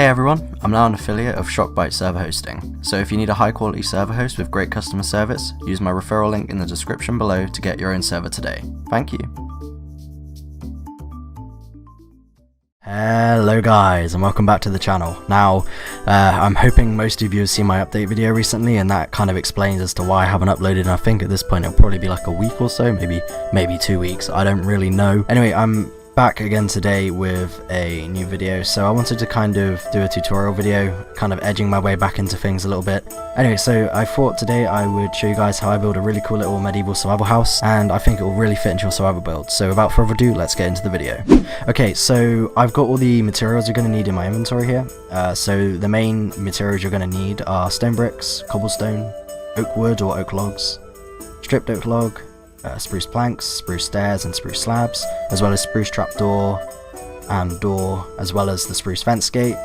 Hey everyone, I'm now an affiliate of Shockbyte server hosting, so if you need a high quality server host with great customer service, use my referral link in the description below to get your own server today. Thank you. Hello guys, and welcome back to the channel. Now, I'm hoping most of you have seen my update video recently, and that kind of explains as to why I haven't uploaded, and I think at this point it'll probably be like a week or so, maybe 2 weeks, I don't really know. Anyway, I'm back again today with a new video, so I wanted to kind of do a tutorial video, kind of edging my way back into things a little bit. Anyway, so I thought today I would show you guys how I build a really cool little medieval survival house, and I think it will really fit into your survival build. So without further ado, let's get into the video. Okay, so I've got all the materials you're going to need in my inventory here. So the main materials you're going to need are stone bricks, cobblestone, oak wood or oak logs, stripped oak log, spruce planks, spruce stairs and spruce slabs, as well as spruce trapdoor and door, as well as the spruce fence gate,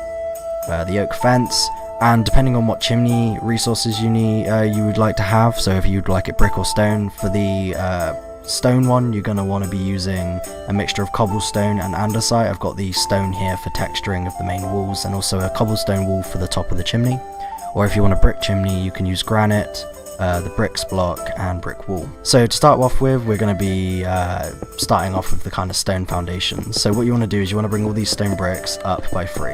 the oak fence, and depending on what chimney resources you would like to have, so if you'd like it brick or stone, for the stone one you're going to want to be using a mixture of cobblestone and andesite. I've got the stone here for texturing of the main walls, and also a cobblestone wall for the top of the chimney, or if you want a brick chimney you can use granite, the bricks block and brick wall. So to start off with, we're going to be starting off with the kind of stone foundation. So what you want to do is you want to bring all these stone bricks up by 3.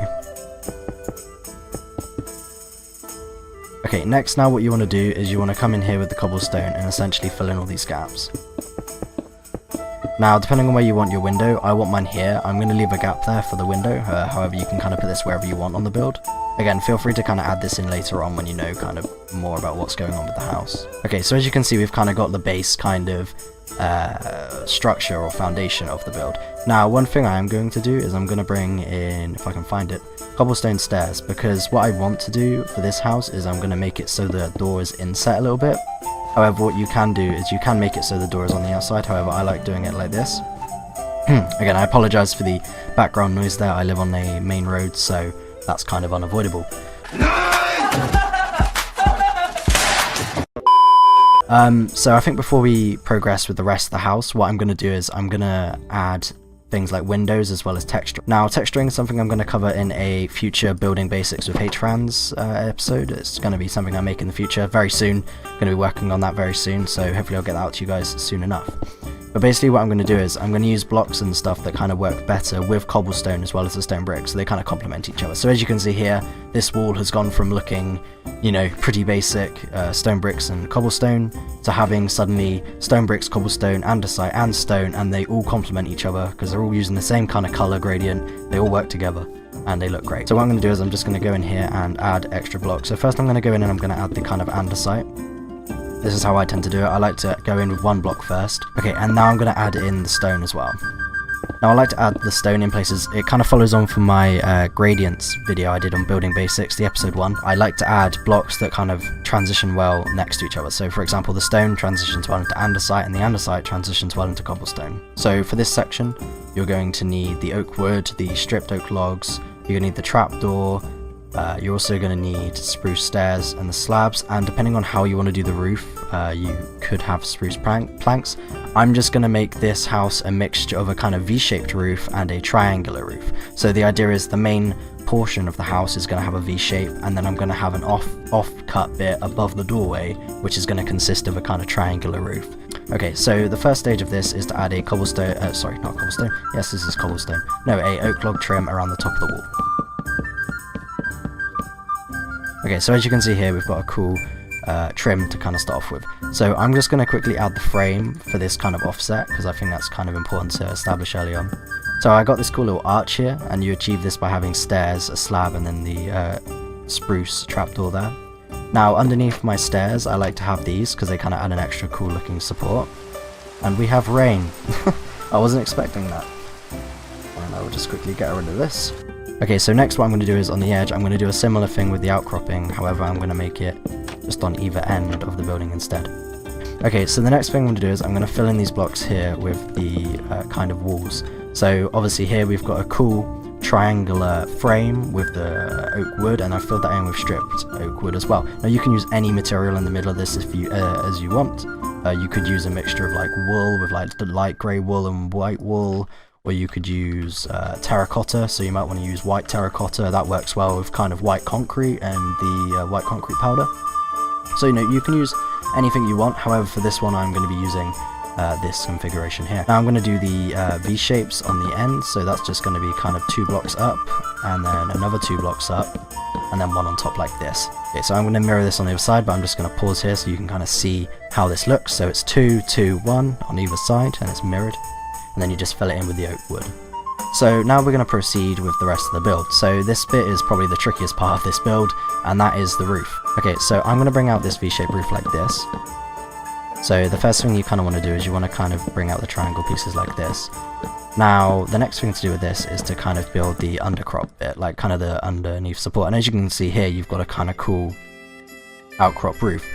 Okay, next now what you want to do is you want to come in here with the cobblestone and essentially fill in all these gaps. Now, depending on where you want your window, I want mine here. I'm going to leave a gap there for the window, however you can kind of put this wherever you want on the build. Again, feel free to kind of add this in later on when you know kind of more about what's going on with the house. Okay, so as you can see, we've kind of got the base kind of structure or foundation of the build. Now, one thing I am going to do is I'm going to bring in, if I can find it, cobblestone stairs, because what I want to do for this house is I'm going to make it so the door is inset a little bit. However, what you can do is you can make it so the door is on the outside. However, I like doing it like this. Again, I apologize for the background noise there. I live on a main road, so that's kind of unavoidable. So I think before we progress with the rest of the house, what I'm going to do is I'm going to add things like windows as well as texture. Now, texturing is something I'm going to cover in a future building basics with HFranz episode. It's going to be something I make in the future very soon. Going to be working on that very soon, so hopefully I'll get that out to you guys soon enough. But basically what I'm going to do is I'm going to use blocks and stuff that kind of work better with cobblestone as well as the stone bricks, so they kind of complement each other. So as you can see here, this wall has gone from looking, you know, pretty basic stone bricks and cobblestone to having suddenly stone bricks, cobblestone, andesite and stone, and they all complement each other because they're all using the same kind of color gradient. They all work together and they look great. So what I'm going to do is I'm just going to go in here and add extra blocks. So first I'm going to go in and I'm going to add the kind of andesite. This is how I tend to do it. I like to go in with one block first. Okay, and now I'm going to add in the stone as well. Now I like to add the stone in places, it kind of follows on from my gradients video I did on building basics, the episode 1. I like to add blocks that kind of transition well next to each other. So for example, the stone transitions well into andesite and the andesite transitions well into cobblestone. So for this section, you're going to need the oak wood, the stripped oak logs, you're going to need the trapdoor, you're also going to need spruce stairs and the slabs, and depending on how you want to do the roof, you could have spruce planks. I'm just going to make this house a mixture of a kind of V-shaped roof and a triangular roof. So the idea is the main portion of the house is going to have a V shape, and then I'm going to have an off-cut bit above the doorway, which is going to consist of a kind of triangular roof. Okay, so the first stage of this is to add a cobblestone, sorry, not cobblestone, yes this is cobblestone, no, a oak log trim around the top of the wall. Okay, so as you can see here, we've got a cool trim to kind of start off with. So I'm just going to quickly add the frame for this kind of offset, because I think that's kind of important to establish early on. So I got this cool little arch here, and you achieve this by having stairs, a slab, and then the spruce trapdoor there. Now underneath my stairs, I like to have these, because they kind of add an extra cool looking support. And we have rain. I wasn't expecting that. And I will just quickly get rid of this. Okay, so next what I'm going to do is on the edge, I'm going to do a similar thing with the outcropping, however I'm going to make it just on either end of the building instead. Okay, so the next thing I'm going to do is I'm going to fill in these blocks here with the kind of walls. So obviously here we've got a cool triangular frame with the oak wood, and I filled that in with stripped oak wood as well. Now you can use any material in the middle of this if you as you want. You could use a mixture of like wool with like the light grey wool and white wool, or you could use terracotta, so you might want to use white terracotta. That works well with kind of white concrete and the white concrete powder. So you can use anything you want. However, for this one I'm going to be using this configuration here. Now I'm going to do the V shapes on the end, so that's just going to be kind of 2 blocks up, and then another 2 blocks up, and then one on top like this. Okay, so I'm going to mirror this on the other side, but I'm just going to pause here so you can kind of see how this looks. So it's 2, 2, 1 on either side, and it's mirrored, and then you just fill it in with the oak wood. So now we're going to proceed with the rest of the build. So this bit is probably the trickiest part of this build, and that is the roof. Okay, so I'm going to bring out this V-shaped roof like this. So the first thing you kind of want to do is you want to kind of bring out the triangle pieces like this. Now the next thing to do with this is to kind of build the undercrop bit, like kind of the underneath support. And as you can see here, you've got a kind of cool outcrop roof.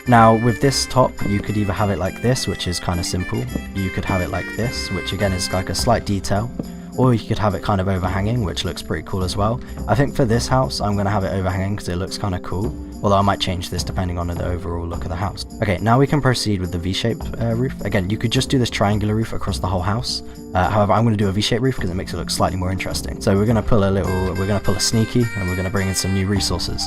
Now with this top, you could either have it like this, which is kind of simple. You could have it like this, which again is like a slight detail. Or you could have it kind of overhanging, which looks pretty cool as well. I think for this house, I'm going to have it overhanging because it looks kind of cool. Although I might change this depending on the overall look of the house. Okay, now we can proceed with the V-shaped roof. Again, you could just do this triangular roof across the whole house. However, I'm going to do a V-shaped roof because it makes it look slightly more interesting. So we're going to pull a sneaky, and we're going to bring in some new resources.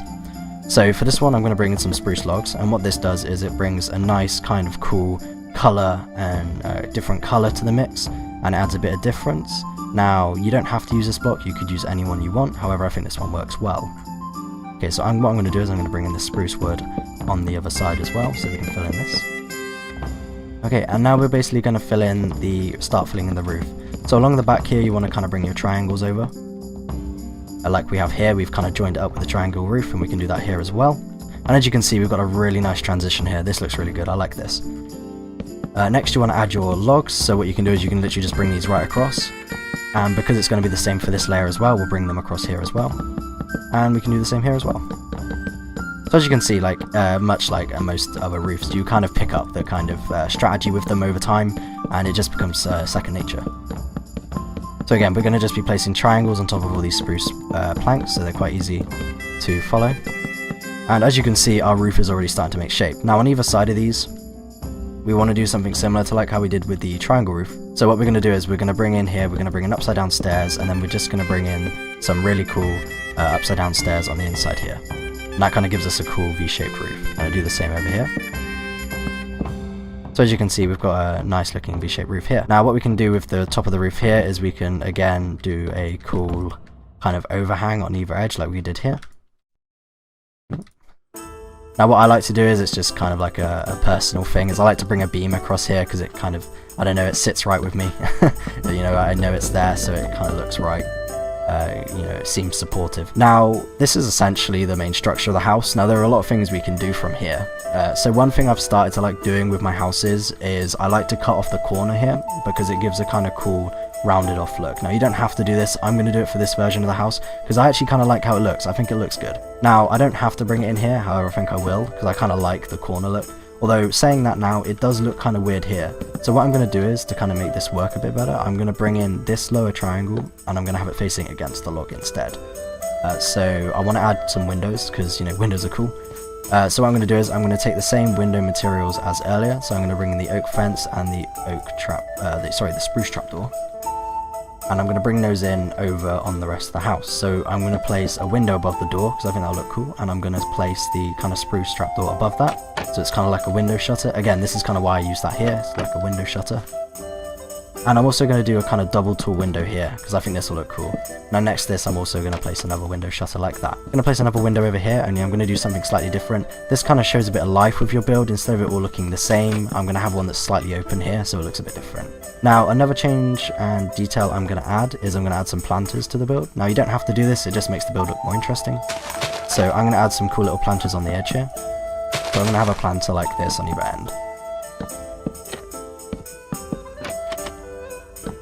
So for this one, I'm going to bring in some spruce logs, and what this does is it brings a nice kind of cool color and different color to the mix, and it adds a bit of difference. Now, you don't have to use this block, you could use any one you want, however I think this one works well. Okay, so what I'm going to do is I'm going to bring in the spruce wood on the other side as well, so we can fill in this. Okay, and now we're basically going to start filling in the roof. So along the back here, you want to kind of bring your triangles over. Like we have here, we've kind of joined it up with a triangle roof, and we can do that here as well. And as you can see, we've got a really nice transition here. This looks really good, I like this. Next, you want to add your logs, so what you can do is you can literally just bring these right across. And because it's going to be the same for this layer as well, we'll bring them across here as well. And we can do the same here as well. So as you can see, like much like most other roofs, you kind of pick up the kind of strategy with them over time, and it just becomes second nature. So again, we're going to just be placing triangles on top of all these spruce planks, so they're quite easy to follow. And as you can see, our roof is already starting to make shape. Now on either side of these, we want to do something similar to like how we did with the triangle roof. So what we're going to do is we're going to bring in here, we're going to bring in upside down stairs, and then we're just going to bring in some really cool upside down stairs on the inside here. And that kind of gives us a cool V-shaped roof. I'm going to do the same over here. So as you can see, we've got a nice looking V-shaped roof here. Now what we can do with the top of the roof here is we can again do a cool kind of overhang on either edge like we did here. Now what I like to do is, it's just kind of like a personal thing, is I like to bring a beam across here because it kind of, I don't know, it sits right with me. You know, I know it's there, so it kind of looks right. You know, it seems supportive. Now this is essentially the main structure of the house. Now there are a lot of things we can do from here. So one thing I've started to like doing with my houses is I like to cut off the corner here because it gives a kind of cool rounded off look. Now you don't have to do this, I'm going to do it for this version of the house because I actually kind of like how it looks. I think it looks good. Now I don't have to bring it in here, however I think I will because I kind of like the corner look. Although saying that now, it does look kind of weird here. So what I'm going to do is, to kind of make this work a bit better, I'm going to bring in this lower triangle and I'm going to have it facing against the log instead. So I want to add some windows because, you know, windows are cool. So what I'm going to do is I'm going to take the same window materials as earlier. So I'm going to bring in the oak fence and the the spruce trapdoor. And I'm going to bring those in over on the rest of the house. So I'm going to place a window above the door because I think that'll look cool, and I'm going to place the kind of spruce trapdoor above that, so it's kind of like a window shutter. Again, this is kind of why I use that here, it's like a window shutter. And I'm also going to do a kind of double tall window here because I think this will look cool. Now next to this, I'm also going to place another window shutter like that. I'm going to place another window over here, only I'm going to do something slightly different. This kind of shows a bit of life with your build. Instead of it all looking the same, I'm going to have one that's slightly open here so it looks a bit different. Now another change and detail I'm going to add is I'm going to add some planters to the build. Now you don't have to do this, it just makes the build look more interesting. So I'm going to add some cool little planters on the edge here. So I'm going to have a planter like this on either end.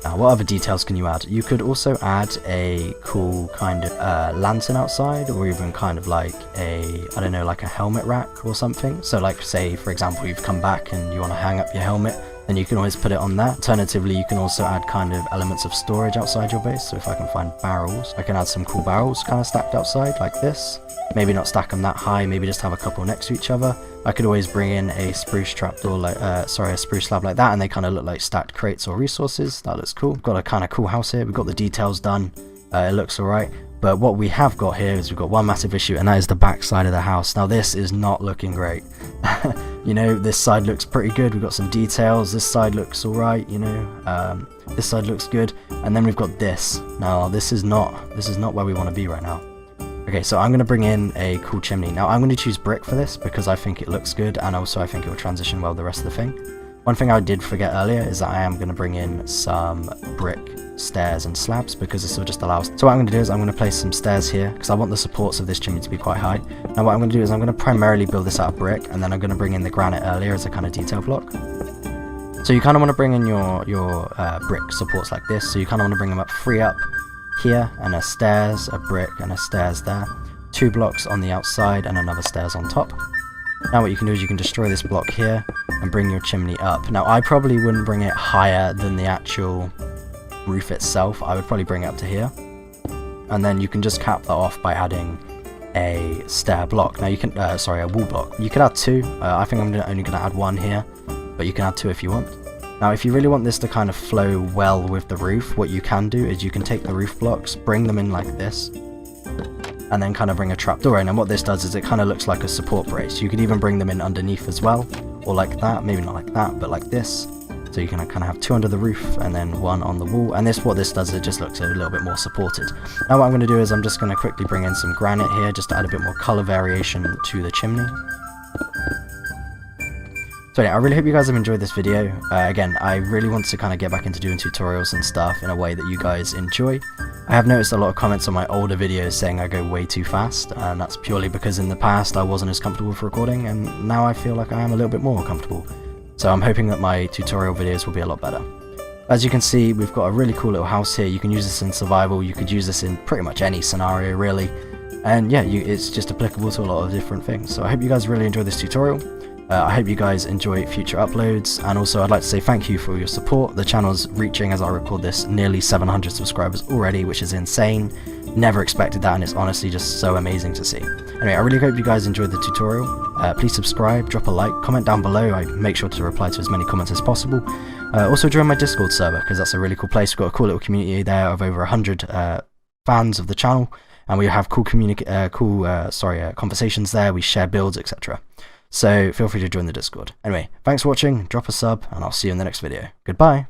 Now, what other details can you add? You could also add a cool kind of lantern outside, or even kind of like a, I don't know, like a helmet rack or something. So like, say for example, you've come back and you want to hang up your helmet, then you can always put it on that. Alternatively, you can also add kind of elements of storage outside your base. So if I can find barrels, I can add some cool barrels kind of stacked outside like this. Maybe not stack them that high, maybe just have a couple next to each other. I could always bring in a spruce trapdoor, like a spruce slab like that, and they kind of look like stacked crates or resources. That looks cool. Got a kind of cool house here. We've got the details done. It looks alright. But what we have got here is we've got one massive issue, and that is the back side of the house. Now this is not looking great. You know, this side looks pretty good. We've got some details. This side looks alright, you know. This side looks good. And then we've got this. Now this is not where we want to be right now. Okay, so I'm going to bring in a cool chimney. Now I'm going to choose brick for this because I think it looks good, and also I think it will transition well with the rest of the thing. One thing I did forget earlier is that I am going to bring in some brick stairs and slabs because this will just allow us. So what I'm going to do is I'm going to place some stairs here because I want the supports of this chimney to be quite high. Now what I'm going to do is I'm going to primarily build this out of brick, and then I'm going to bring in the granite earlier as a kind of detail block. So you kind of want to bring in your brick supports like this. So you kind of want to bring them up 3 up here, and a stairs, a brick, and a stairs there. 2 blocks on the outside and another stairs on top. Now what you can do is you can destroy this block here and bring your chimney up. Now I probably wouldn't bring it higher than the actual roof itself. I would probably bring it up to here, and then you can just cap that off by adding a stair block. Now you can, a wall block. You could add 2. I think I'm only going to add 1 here, but you can add 2 if you want. Now if you really want this to kind of flow well with the roof, what you can do is you can take the roof blocks, bring them in like this, and then kind of bring a trapdoor in. And what this does is it kind of looks like a support brace. You could even bring them in underneath as well, or like that, maybe not like that, but like this. So you can kind of have 2 under the roof and then 1 on the wall. And what this does, it just looks a little bit more supported. Now what I'm going to do is I'm just going to quickly bring in some granite here just to add a bit more color variation to the chimney. So yeah, I really hope you guys have enjoyed this video. Again, I really want to kind of get back into doing tutorials and stuff in a way that you guys enjoy. I have noticed a lot of comments on my older videos saying I go way too fast, and that's purely because in the past I wasn't as comfortable with recording, and now I feel like I am a little bit more comfortable. So I'm hoping that my tutorial videos will be a lot better. As you can see, we've got a really cool little house here. You can use this in survival, you could use this in pretty much any scenario really. And yeah, it's just applicable to a lot of different things. So I hope you guys really enjoy this tutorial. I hope you guys enjoy future uploads, and also I'd like to say thank you for your support. The channel's reaching, as I record this, nearly 700 subscribers already, which is insane. Never expected that, and it's honestly just so amazing to see. Anyway, I really hope you guys enjoyed the tutorial. Please subscribe, drop a like, comment down below. I make sure to reply to as many comments as possible. Also join my Discord server, because that's a really cool place. We've got a cool little community there of over 100 fans of the channel, and we have cool conversations there. We share builds, etc. So feel free to join the Discord. Anyway, thanks for watching, drop a sub, and I'll see you in the next video. Goodbye!